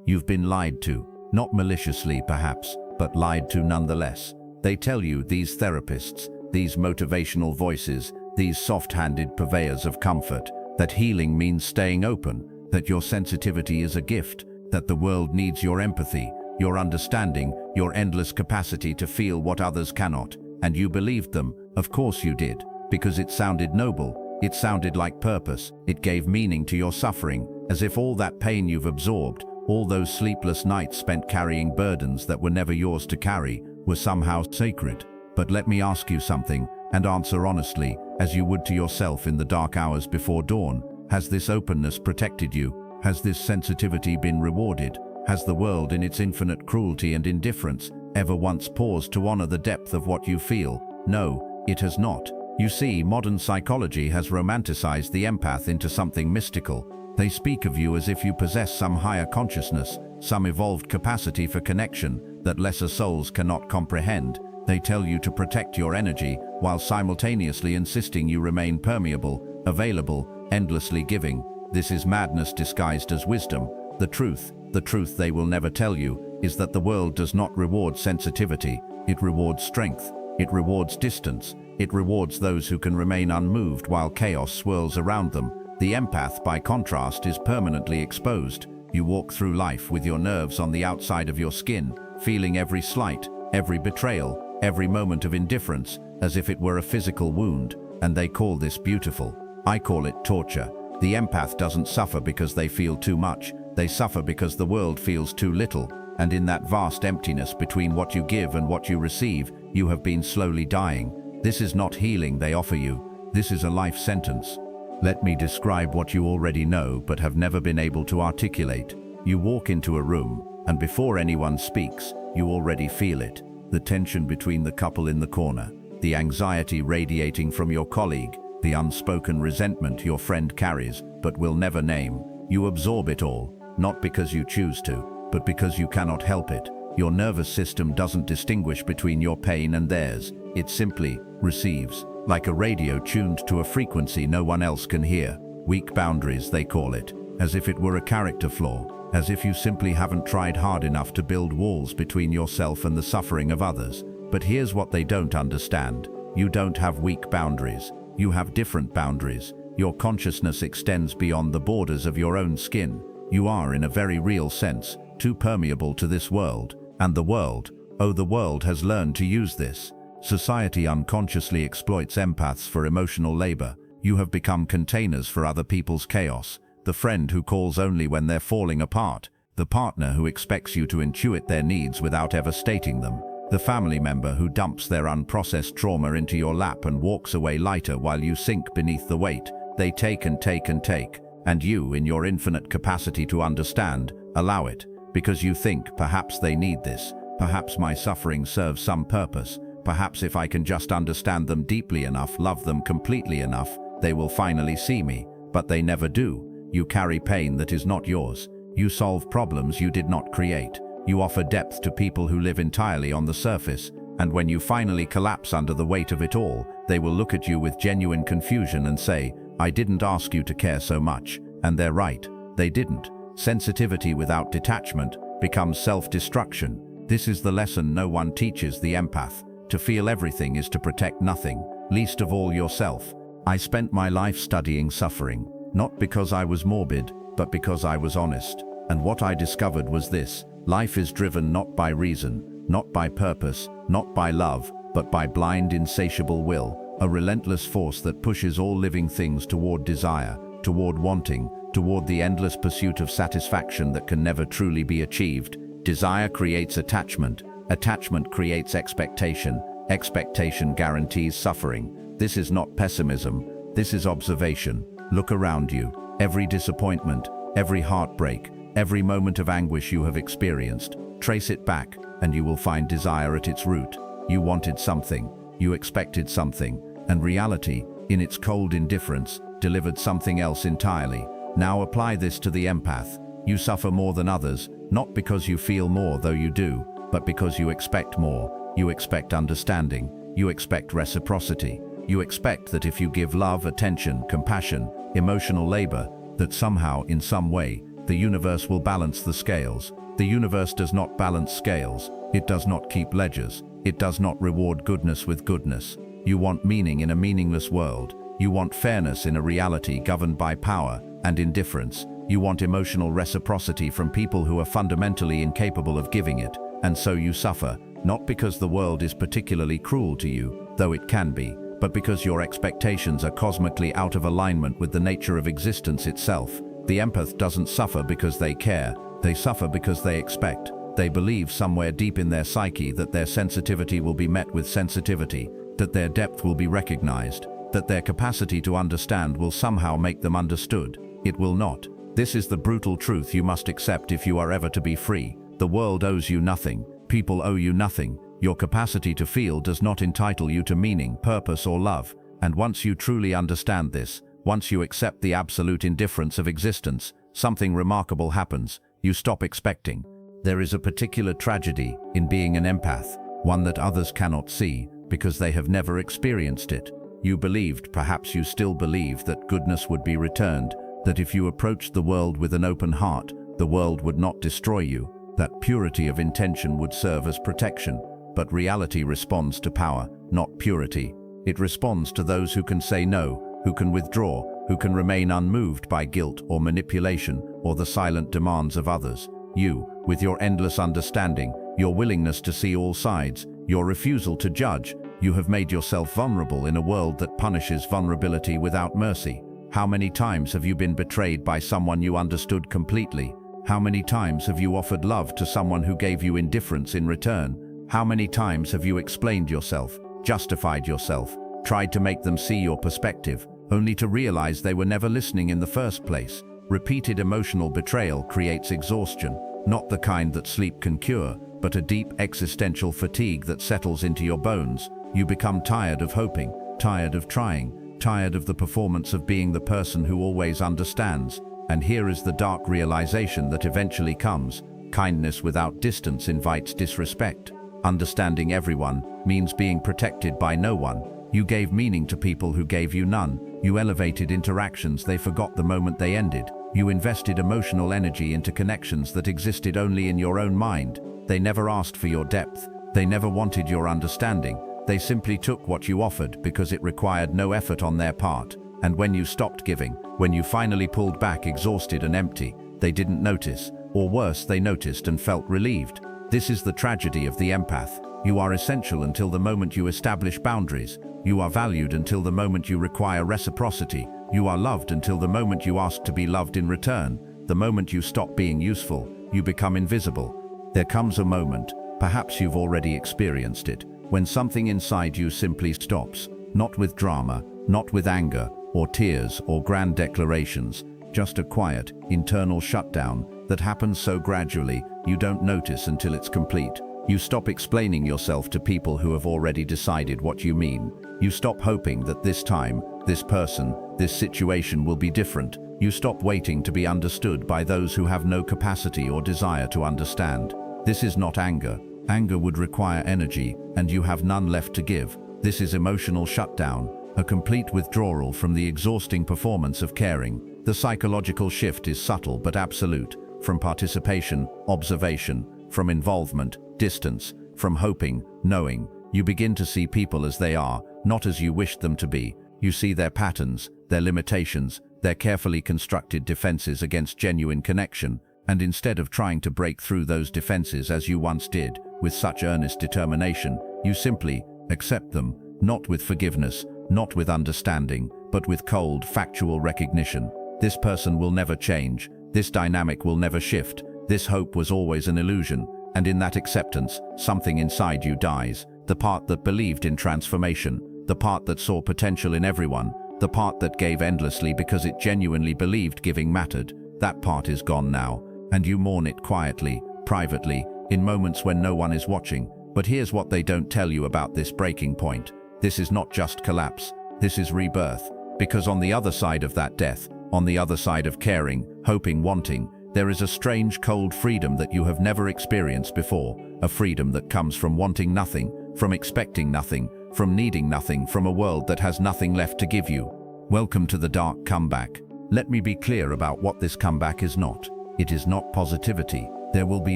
You've been lied to, not maliciously perhaps, but lied to nonetheless. They tell you, these therapists, these motivational voices, these soft-handed purveyors of comfort, that healing means staying open, that your sensitivity is a gift, that the world needs your empathy, your understanding, your endless capacity to feel what others cannot. And you believed them, of course you did, because it sounded noble, it sounded like purpose, it gave meaning to your suffering, as if all that pain you've absorbed, all those sleepless nights spent carrying burdens that were never yours to carry, were somehow sacred. But let me ask you something, and answer honestly, as you would to yourself in the dark hours before dawn. Has this openness protected you? Has this sensitivity been rewarded? Has the world, in its infinite cruelty and indifference, ever once paused to honor the depth of what you feel? No, it has not. You see, modern psychology has romanticized the empath into something mystical. They speak of you as if you possess some higher consciousness, some evolved capacity for connection that lesser souls cannot comprehend. They tell you to protect your energy while simultaneously insisting you remain permeable, available, endlessly giving. This is madness disguised as wisdom. The truth they will never tell you, is that the world does not reward sensitivity. It rewards strength. It rewards distance. It rewards those who can remain unmoved while chaos swirls around them. The empath, by contrast, is permanently exposed. You walk through life with your nerves on the outside of your skin, feeling every slight, every betrayal, every moment of indifference, as if it were a physical wound, and they call this beautiful. I call it torture. The empath doesn't suffer because they feel too much. They suffer because the world feels too little, and in that vast emptiness between what you give and what you receive, you have been slowly dying. This is not healing they offer you. This is a life sentence. Let me describe what you already know but have never been able to articulate. You walk into a room, and before anyone speaks, you already feel it. The tension between the couple in the corner, the anxiety radiating from your colleague, the unspoken resentment your friend carries but will never name. You absorb it all, not because you choose to, but because you cannot help it. Your nervous system doesn't distinguish between your pain and theirs. It simply receives, like a radio tuned to a frequency no one else can hear. Weak boundaries, they call it, as if it were a character flaw, as if you simply haven't tried hard enough to build walls between yourself and the suffering of others. But here's what they don't understand. You don't have weak boundaries. You have different boundaries. Your consciousness extends beyond the borders of your own skin. You are, in a very real sense, too permeable to this world. And the world, oh, the world has learned to use this. Society unconsciously exploits empaths for emotional labor. You have become containers for other people's chaos. The friend who calls only when they're falling apart. The partner who expects you to intuit their needs without ever stating them. The family member who dumps their unprocessed trauma into your lap and walks away lighter while you sink beneath the weight. They take and take and take. And you, in your infinite capacity to understand, allow it. Because you think, perhaps they need this. Perhaps my suffering serves some purpose. Perhaps if I can just understand them deeply enough, love them completely enough, they will finally see me. But they never do. You carry pain that is not yours. You solve problems you did not create. You offer depth to people who live entirely on the surface. And when you finally collapse under the weight of it all, they will look at you with genuine confusion and say, I didn't ask you to care so much. And they're right. They didn't. Sensitivity without detachment becomes self-destruction. This is the lesson no one teaches the empath. To feel everything is to protect nothing, least of all yourself. I spent my life studying suffering, not because I was morbid, but because I was honest. And what I discovered was this: life is driven not by reason, not by purpose, not by love, but by blind, insatiable will, a relentless force that pushes all living things toward desire, toward wanting, toward the endless pursuit of satisfaction that can never truly be achieved. Desire creates attachment. Attachment creates expectation. Expectation guarantees suffering. This is not pessimism. This is observation. Look around you. Every disappointment, every heartbreak, every moment of anguish you have experienced, trace it back, and you will find desire at its root. You wanted something. You expected something. And reality, in its cold indifference, delivered something else entirely. Now apply this to the empath. You suffer more than others, not because you feel more, though you do, but because you expect more. You expect understanding. You expect reciprocity. You expect that if you give love, attention, compassion, emotional labor, that somehow, in some way, the universe will balance the scales. The universe does not balance scales. It does not keep ledgers. It does not reward goodness with goodness. You want meaning in a meaningless world. You want fairness in a reality governed by power and indifference. You want emotional reciprocity from people who are fundamentally incapable of giving it. And so you suffer, not because the world is particularly cruel to you, though it can be, but because your expectations are cosmically out of alignment with the nature of existence itself. The empath doesn't suffer because they care. They suffer because they expect. They believe somewhere deep in their psyche that their sensitivity will be met with sensitivity, that their depth will be recognized, that their capacity to understand will somehow make them understood. It will not. This is the brutal truth you must accept if you are ever to be free. The world owes you nothing. People owe you nothing. Your capacity to feel does not entitle you to meaning, purpose, or love. And once you truly understand this, once you accept the absolute indifference of existence, something remarkable happens. You stop expecting. There is a particular tragedy in being an empath, one that others cannot see because they have never experienced it. You believed, perhaps you still believe, that goodness would be returned, that if you approached the world with an open heart, the world would not destroy you, that purity of intention would serve as protection. But reality responds to power, not purity. It responds to those who can say no, who can withdraw, who can remain unmoved by guilt or manipulation or the silent demands of others. You, with your endless understanding, your willingness to see all sides, your refusal to judge, you have made yourself vulnerable in a world that punishes vulnerability without mercy. How many times have you been betrayed by someone you understood completely? How many times have you offered love to someone who gave you indifference in return? How many times have you explained yourself, justified yourself, tried to make them see your perspective, only to realize they were never listening in the first place? Repeated emotional betrayal creates exhaustion, not the kind that sleep can cure, but a deep existential fatigue that settles into your bones. You become tired of hoping, tired of trying, tired of the performance of being the person who always understands. And here is the dark realization that eventually comes. Kindness without distance invites disrespect. Understanding everyone means being protected by no one. You gave meaning to people who gave you none. You elevated interactions they forgot the moment they ended. You invested emotional energy into connections that existed only in your own mind. They never asked for your depth. They never wanted your understanding. They simply took what you offered because it required no effort on their part. And when you stopped giving, when you finally pulled back exhausted and empty, they didn't notice. Or worse, they noticed and felt relieved. This is the tragedy of the empath. You are essential until the moment you establish boundaries. You are valued until the moment you require reciprocity. You are loved until the moment you ask to be loved in return. The moment you stop being useful, you become invisible. There comes a moment, perhaps you've already experienced it, when something inside you simply stops. Not with drama, not with anger, or tears, or grand declarations. Just a quiet, internal shutdown that happens so gradually you don't notice until it's complete. You stop explaining yourself to people who have already decided what you mean. You stop hoping that this time, this person, this situation will be different. You stop waiting to be understood by those who have no capacity or desire to understand. This is not anger. Anger would require energy, and you have none left to give. This is emotional shutdown, a complete withdrawal from the exhausting performance of caring. The psychological shift is subtle but absolute, from participation, observation, from involvement, distance, from hoping, knowing. You begin to see people as they are, not as you wished them to be. You see their patterns, their limitations, their carefully constructed defenses against genuine connection, and instead of trying to break through those defenses as you once did, with such earnest determination, you simply accept them, not with forgiveness, not with understanding, but with cold, factual recognition. This person will never change. This dynamic will never shift. This hope was always an illusion, and in that acceptance, something inside you dies. The part that believed in transformation, the part that saw potential in everyone, the part that gave endlessly because it genuinely believed giving mattered, that part is gone now, and you mourn it quietly, privately, in moments when no one is watching. But here's what they don't tell you about this breaking point. This is not just collapse, this is rebirth. Because on the other side of that death, on the other side of caring, hoping, wanting, there is a strange, cold freedom that you have never experienced before. A freedom that comes from wanting nothing, from expecting nothing, from needing nothing, from a world that has nothing left to give you. Welcome to the dark comeback. Let me be clear about what this comeback is not. It is not positivity. There will be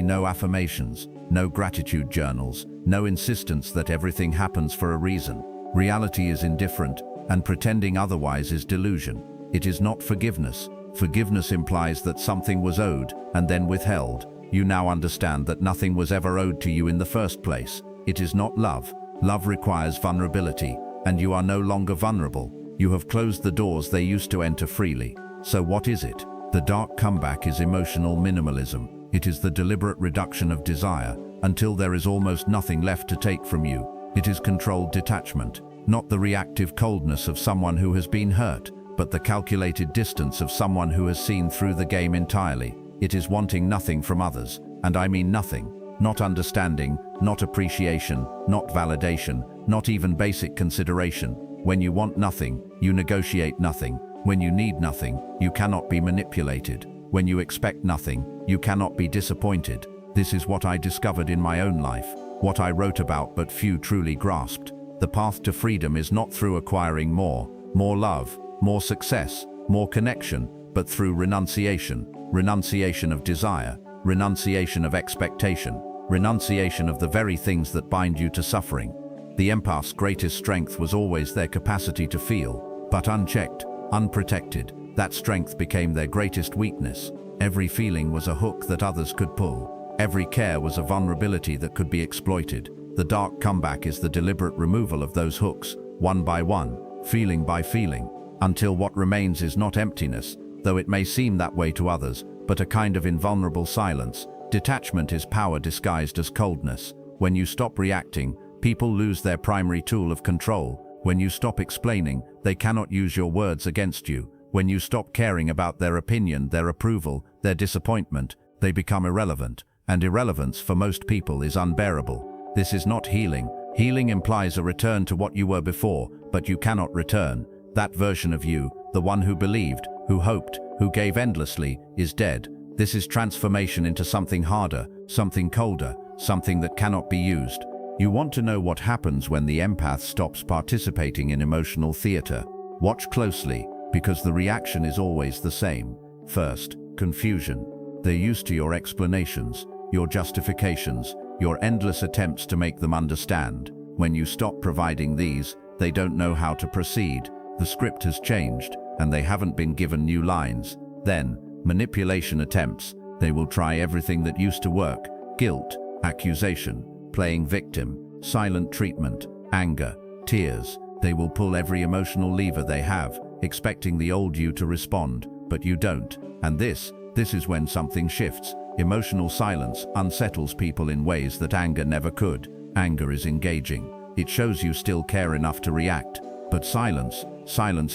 no affirmations, no gratitude journals, no insistence that everything happens for a reason. Reality is indifferent, and pretending otherwise is delusion. It is not forgiveness. Forgiveness implies that something was owed and then withheld. You now understand that nothing was ever owed to you in the first place. It is not love. Love requires vulnerability, and you are no longer vulnerable. You have closed the doors they used to enter freely. So what is it? The dark comeback is emotional minimalism. It is the deliberate reduction of desire until there is almost nothing left to take from you. It is controlled detachment, not the reactive coldness of someone who has been hurt, but the calculated distance of someone who has seen through the game entirely. It is wanting nothing from others, and I mean nothing. Not understanding, not appreciation, not validation, not even basic consideration. When you want nothing, you negotiate nothing. When you need nothing, you cannot be manipulated. When you expect nothing, you cannot be disappointed. This is what I discovered in my own life, what I wrote about but few truly grasped. The path to freedom is not through acquiring more love, more success, more connection, but through renunciation. Renunciation of desire, renunciation of expectation, renunciation of the very things that bind you to suffering. The empath's greatest strength was always their capacity to feel, but unchecked, unprotected. That strength became their greatest weakness. Every feeling was a hook that others could pull. Every care was a vulnerability that could be exploited. The dark comeback is the deliberate removal of those hooks, one by one, feeling by feeling, until what remains is not emptiness, though it may seem that way to others, but a kind of invulnerable silence. Detachment is power disguised as coldness. When you stop reacting, people lose their primary tool of control. When you stop explaining, they cannot use your words against you. When you stop caring about their opinion, their approval, their disappointment, they become irrelevant. And irrelevance for most people is unbearable. This is not healing. Healing implies a return to what you were before, but you cannot return. That version of you, the one who believed, who hoped, who gave endlessly, is dead. This is transformation into something harder, something colder, something that cannot be used. You want to know what happens when the empath stops participating in emotional theater. Watch closely, because the reaction is always the same. First, confusion. They're used to your explanations, your justifications, your endless attempts to make them understand. When you stop providing these, they don't know how to proceed. The script has changed, and they haven't been given new lines. Then, manipulation attempts. They will try everything that used to work. Guilt, accusation, playing victim, silent treatment, anger, tears. They will pull every emotional lever they have, expecting the old you to respond, but you don't. And this is when something shifts. Emotional silence unsettles people in ways that anger never could. Anger is engaging. It shows you still care enough to react. But silence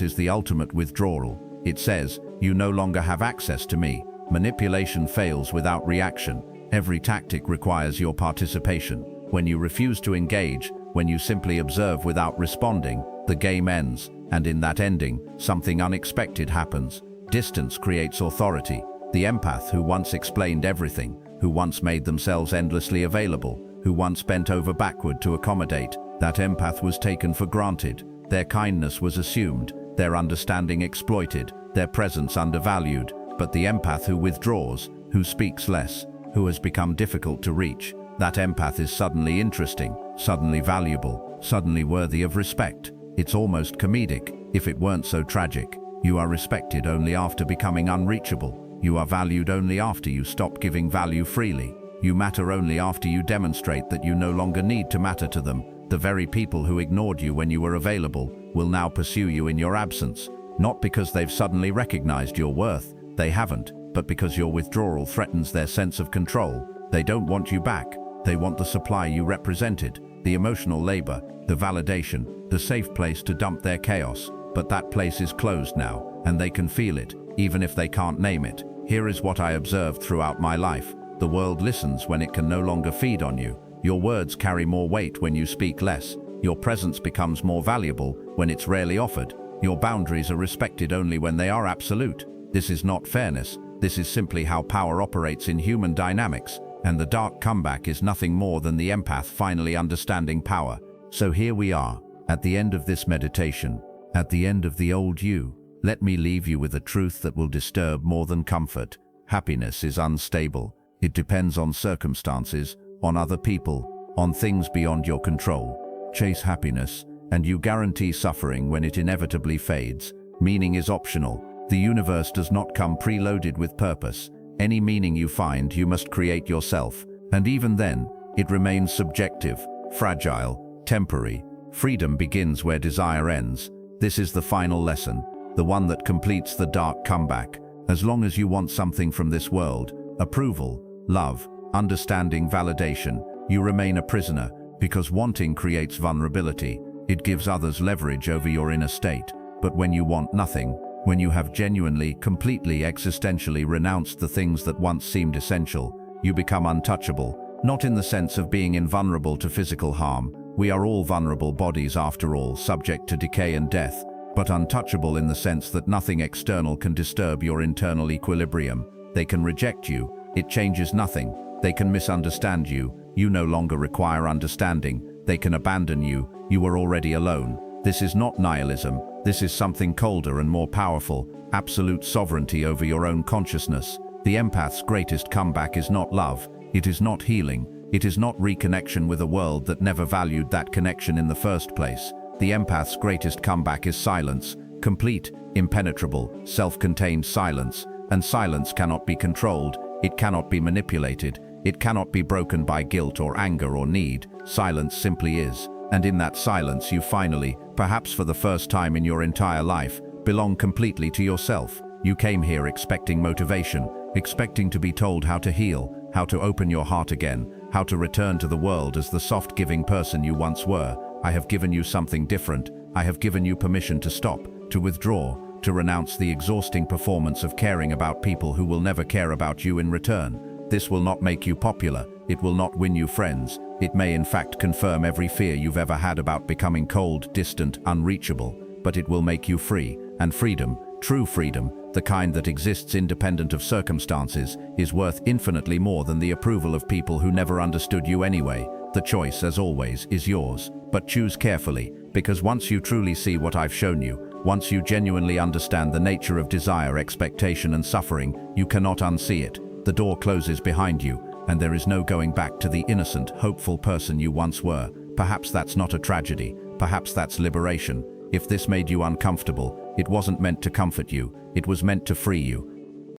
is the ultimate withdrawal. It says, you no longer have access to me. Manipulation fails without reaction. Every tactic requires your participation. When you refuse to engage, when you simply observe without responding, the game ends. And in that ending, something unexpected happens. Distance creates authority. The empath who once explained everything, who once made themselves endlessly available, who once bent over backward to accommodate, that empath was taken for granted. Their kindness was assumed, their understanding exploited, their presence undervalued. But the empath who withdraws, who speaks less, who has become difficult to reach, that empath is suddenly interesting, suddenly valuable, suddenly worthy of respect. It's almost comedic, if it weren't so tragic. You are respected only after becoming unreachable. You are valued only after you stop giving value freely. You matter only after you demonstrate that you no longer need to matter to them. The very people who ignored you when you were available will now pursue you in your absence. Not because they've suddenly recognized your worth, they haven't, but because your withdrawal threatens their sense of control. They don't want you back. They want the supply you represented, the emotional labor, the validation, the safe place to dump their chaos. But that place is closed now, and they can feel it, even if they can't name it. Here is what I observed throughout my life. The world listens when it can no longer feed on you. Your words carry more weight when you speak less. Your presence becomes more valuable when it's rarely offered. Your boundaries are respected only when they are absolute. This is not fairness. This is simply how power operates in human dynamics. And the dark comeback is nothing more than the empath finally understanding power. So here we are, at the end of this meditation, at the end of the old you. Let me leave you with a truth that will disturb more than comfort. Happiness is unstable. It depends on circumstances, on other people, on things beyond your control. Chase happiness, and you guarantee suffering when it inevitably fades. Meaning is optional. The universe does not come preloaded with purpose. Any meaning you find, you must create yourself. And even then, it remains subjective, fragile, temporary. Freedom begins where desire ends. This is the final lesson, the one that completes the dark comeback. As long as you want something from this world, approval, love, understanding, validation, you remain a prisoner, because wanting creates vulnerability. It gives others leverage over your inner state. But when you want nothing, when you have genuinely, completely, existentially renounced the things that once seemed essential, you become untouchable, not in the sense of being invulnerable to physical harm. We are all vulnerable bodies after all, subject to decay and death, but untouchable in the sense that nothing external can disturb your internal equilibrium. They can reject you, it changes nothing. They can misunderstand you, you no longer require understanding. They can abandon you, you are already alone. This is not nihilism, this is something colder and more powerful, absolute sovereignty over your own consciousness. The empath's greatest comeback is not love, it is not healing, it is not reconnection with a world that never valued that connection in the first place. The empath's greatest comeback is silence, complete, impenetrable, self-contained silence. And silence cannot be controlled, it cannot be manipulated, it cannot be broken by guilt or anger or need. Silence simply is. And in that silence you finally, perhaps for the first time in your entire life, belong completely to yourself. You came here expecting motivation, expecting to be told how to heal, how to open your heart again, how to return to the world as the soft giving person you once were. I have given you something different. I have given you permission to stop, to withdraw, to renounce the exhausting performance of caring about people who will never care about you in return. This will not make you popular, it will not win you friends, it may in fact confirm every fear you've ever had about becoming cold, distant, unreachable, but it will make you free, and freedom, true freedom, the kind that exists independent of circumstances, is worth infinitely more than the approval of people who never understood you anyway. The choice, as always, is yours, but choose carefully, because once you truly see what I've shown you, once you genuinely understand the nature of desire, expectation and suffering, you cannot unsee it. The door closes behind you, and there is no going back to the innocent, hopeful person you once were. Perhaps that's not a tragedy, perhaps that's liberation. If this made you uncomfortable, it wasn't meant to comfort you, it was meant to free you.